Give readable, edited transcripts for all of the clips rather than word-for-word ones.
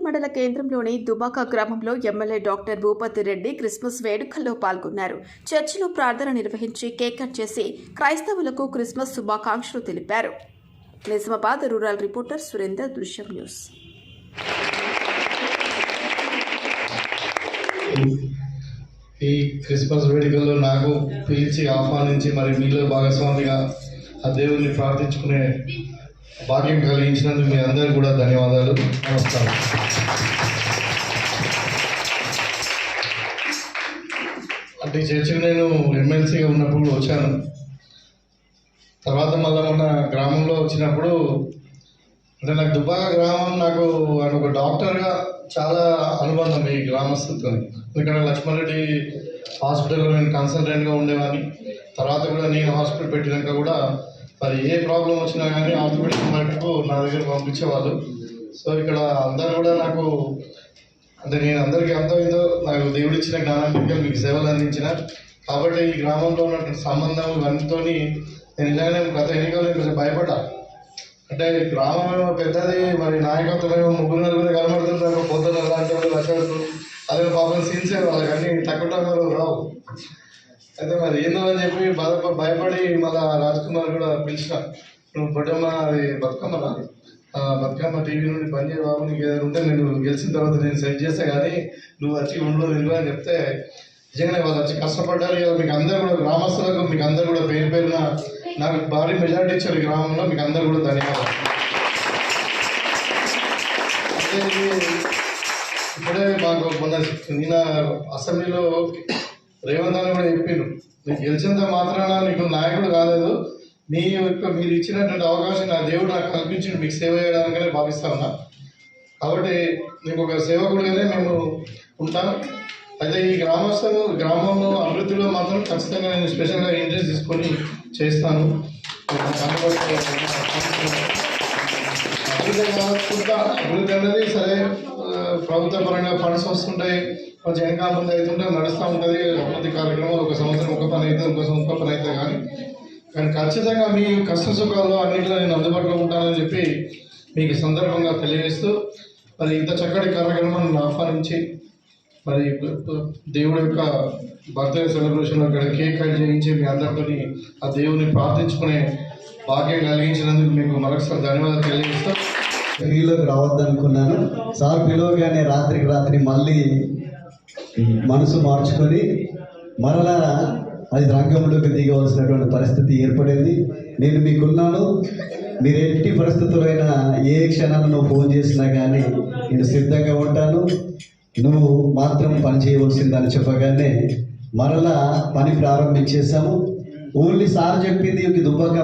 మండల కేంద్రంలోని దుబాక గ్రామంలో MLA doctor Bhupathi Reddy Christmas వేడుకల్లో పాల్గొన్నారు. చర్చిలో ప్రార్థన నిర్వహించి కేక్ కట్ చేసి క్రైస్తవులకు క్రిస్మస్ శుభాకాంక్షలు తెలిపారు. నిజామాబాద్ రూరల్ రిపోర్టర్ సురేందర్, దృశ్యం న్యూస్. ఈ క్రిస్మస్ వేడుకల్లో నాకు పిలిచి ఆహ్వానించి మరి మీలో భాగస్వామిగా ఆ దేవుని ప్రార్థించుకునే భాగ్యం కలిగించినందుకు మీ అందరికీ కూడా ధన్యవాదాలు. నమస్కారం. అంటే ఈ చర్చికి నేను ఎమ్మెల్సీగా ఉన్నప్పుడు వచ్చాను. తర్వాత మళ్ళీ మన గ్రామంలో వచ్చినప్పుడు అంటే నాకు దుబాక గ్రామం నాకు ఒక డాక్టర్గా చాలా అనుబంధం ఈ గ్రామస్తులతో. ఎందుకంటే లక్ష్మారెడ్డి హాస్పిటల్లో నేను కన్సల్టెంట్గా ఉండేవాడిని. తర్వాత కూడా నేను హాస్పిటల్ పెట్టినాక కూడా మరి ఏ ప్రాబ్లం వచ్చినా కానీ ఆర్థోపెడిక్ మటుకు నా దగ్గర పంపించేవాళ్ళు. సో ఇక్కడ అందరూ కూడా నాకు అంటే నేను అందరికీ అంతో ఏదో నాకు దేవుడు ఇచ్చిన జ్ఞానం మీకు సేవలు అందించిన కాబట్టి ఈ గ్రామంలో ఉన్నటువంటి సంబంధం ఇవన్నీతో నేను ఇలాగనే గత ఎన్నికల్లో కొంచెం భయపడ్డా. అంటే గ్రామం ఏమో పెద్దది, మరి నాయకత్వం ఏమో ముగ్గురు నలుగురు కనబడుతుంటారు, పొద్దున్న అలాంటి వాళ్ళు లక్షలు అదే పాపం సీన్సే వాళ్ళకి అన్నీ తక్కువ రావు. అయితే మరి ఏందో అని చెప్పి భయపడి మళ్ళా రాజ్కుమార్ కూడా పిలిచిన, నువ్వు పొట్టమ్మ అది బతుకమ్మ టీవీ నుండి పనిచేయ బాబు, నీకు ఏదైనా ఉంటే నేను గెలిచిన తర్వాత నేను సెట్ చేస్తే కానీ నువ్వు వచ్చి ఉండలో నిల్వ అని చెప్తే నిజంగానే వాళ్ళు వచ్చి కష్టపడ్డారు. మీకు అందరూ కూడా గ్రామస్తులకు మీకు అందరూ కూడా పేరు పేరున నాకు భారీ మెజార్టీ ఇచ్చారు ఈ గ్రామంలో. మీకు అందరూ కూడా ధన్యవాదాలు. ఇప్పుడే మాకు మొన్న నిన్న అసెంబ్లీలో రేవంత్ అని కూడా చెప్పిండు, నీకు గెలిచినంత మాత్రాన నీకు నాయకుడు కాలేదు, మీరు ఇచ్చినటువంటి అవకాశం నా దేవుడు నాకు కల్పించింది మీకు సేవ చేయడానికనే భావిస్తా ఉన్నా. కాబట్టి నీకు ఒక సేవకుడిగానే మేము ఉంటాం. అయితే ఈ గ్రామంలో అభివృద్ధిలో మాత్రం ఖచ్చితంగా నేను స్పెషల్గా ఇంట్రెస్ట్ తీసుకొని చేస్తాను. అభివృద్ధి అనేది సరే ప్రభుత్వ పరంగా ఫండ్స్ వస్తుంటాయి, కొంచెం వెనక ముందు అవుతుంటే నడుస్తూ ఉంటుంది అభివృద్ధి కార్యక్రమాలు. ఒక సంవత్సరం ఒక పని అయితే ఇంకో పని అయితే కానీ ఖచ్చితంగా మీ కష్ట సుఖాల్లో అన్నింటిలో నేను అందుబాటులో ఉంటానని చెప్పి మీకు సందర్భంగా తెలియజేస్తూ మరి ఇంత చక్కటి కార్యక్రమాన్ని ఆహ్వానించి మరి దేవుడి యొక్క బర్త్డే సెలబ్రేషన్ అక్కడ కేక్ కట్ చేయించి మీ అందరితో ఆ దేవుని ప్రార్థించుకునే భాగ్యం కలిగించినందుకు మీకు మరొకసారి ధన్యవాదాలు తెలియజేస్తూ మీలోకి రావద్దనుకున్నాను. సార్ పిలవగానే రాత్రి మళ్ళీ మనసు మార్చుకొని మరలా అది రంగంలోకి దిగవలసినటువంటి పరిస్థితి ఏర్పడింది. నేను మీకున్నాను, మీరు ఎట్టి పరిస్థితులైనా ఏ క్షణాలను నువ్వు ఫోన్ చేసినా కానీ నేను సిద్ధంగా ఉంటాను, నువ్వు మాత్రం పని చేయవలసిందని చెప్పగానే మరలా పని ప్రారంభించేశాము. ఓన్లీ సార్ చెప్పింది దుబ్బాక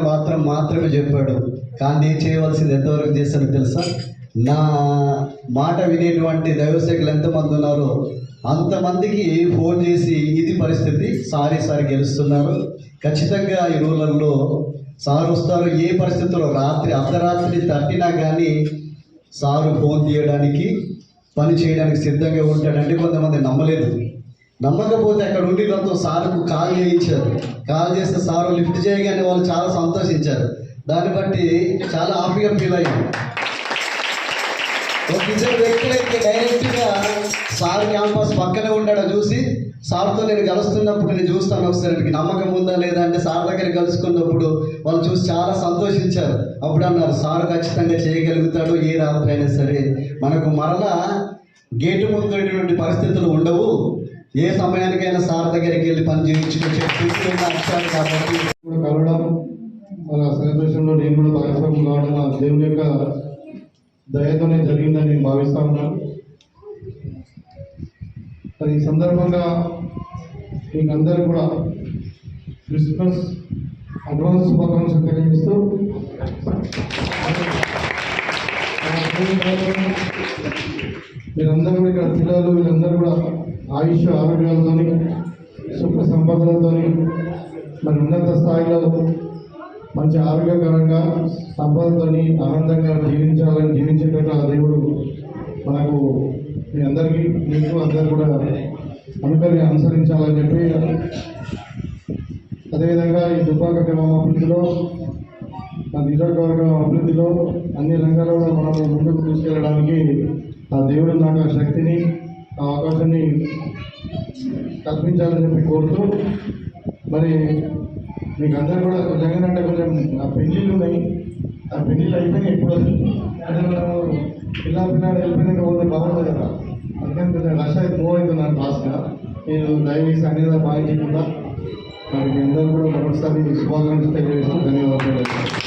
మాత్రమే చెప్పాడు, కానీ నేను చేయవలసింది ఎంతవరకు చేశానో తెలుసా? నా మాట వినేటువంటి దైవసేకులు ఎంతమంది ఉన్నారో అంతమందికి ఫోన్ చేసి ఇది పరిస్థితి, సారి గెలుస్తున్నారు, ఖచ్చితంగా ఈ రూరల్లో సార్ వస్తారు, ఏ పరిస్థితుల్లో అర్ధరాత్రి తట్టినా కానీ సారు ఫోన్ తీయడానికి పని చేయడానికి సిద్ధంగా ఉంటాడంటే కొంతమంది నమ్మలేదు. నమ్మకపోతే అక్కడ ఉండి వాళ్ళతో సార్కు కాల్ చేయించారు. కాల్ చేస్తే సారు లిఫ్ట్ చేయగానే వాళ్ళు చాలా సంతోషించారు. దాన్ని బట్టి చాలా హ్యాపీగా ఫీల్ అయ్యారు. ఒక ఇద్దరు వ్యక్తులైతే డైరెక్ట్గా సార్ క్యాంపస్ పక్కనే ఉండడం చూసి సార్తో నేను కలుస్తున్నప్పుడు నేను చూస్తాను ఒకసారి నమ్మకం ఉందా లేదా అంటే సార్ దగ్గర కలుసుకున్నప్పుడు వాళ్ళు చూసి చాలా సంతోషించారు. అప్పుడు అన్నారు, సార్ ఖచ్చితంగా చేయగలుగుతాడు, ఏ రాత్రి అయినా సరే మనకు మరలా గేటు ముందు పరిస్థితులు ఉండవు, ఏ సమయానికైనా సార్ దగ్గరికి వెళ్ళి పని చేయించుకుని వచ్చారు. కాబట్టి కలవడం మన సెలబ్రేషన్లో నేను కూడా భాగస్వామ్యం కావడం దేవుని యొక్క దయతోనే జరిగిందని నేను భావిస్తా ఉన్నాను. ఈ సందర్భంగా మీకు అందరూ కూడా క్రిస్మస్ అడ్వాన్స్ శుభాకాంక్షలు తెలియజేస్తూ మీరందరూ కూడా ఇక్కడ పిల్లలు వీళ్ళందరూ కూడా ఆయుష్ ఆరోగ్యాలతో సుఖ సంపదలతో మరి ఉన్నత స్థాయిలో మంచి ఆరోగ్యకరంగా సంపదతో ఆనందంగా జీవించేటట్టు ఆ దేవుడు మనకు మీ అందరికీ మీకు అందరూ కూడా అనుసరించాలని చెప్పి, అదేవిధంగా ఈ దుబ్బాక గ్రామం అభివృద్ధిలో నియోజకవర్గం అభివృద్ధిలో అన్ని రంగాల్లో మనం ముందుకు తీసుకెళ్ళడానికి ఆ దేవుడు నాకు ఆ శక్తిని ఆ అవకాశాన్ని కల్పించాలని చెప్పి కోరుతూ, మరి మీకు అందరూ కూడా కొంచెం అంటే కొంచెం ఆ పెళ్ళిళ్ళు ఉన్నాయి, ఆ పెళ్ళిళ్ళు అయిపోయినాయి. ఇప్పుడు అంటే మనము పిల్లలు వెళ్ళిపోయినాక పోతే బాగుంటుంది కదా, అందుకని కొంచెం రష్ అయితే మూవ్ అవుతున్నాను ఫాస్ట్గా. నేను దయచేసి అనేది పాటించకుండా మరి మీ అందరూ కూడా మరొకసారి శుభాకాంక్షలు తెలియజేస్తూ ధన్యవాదాలు.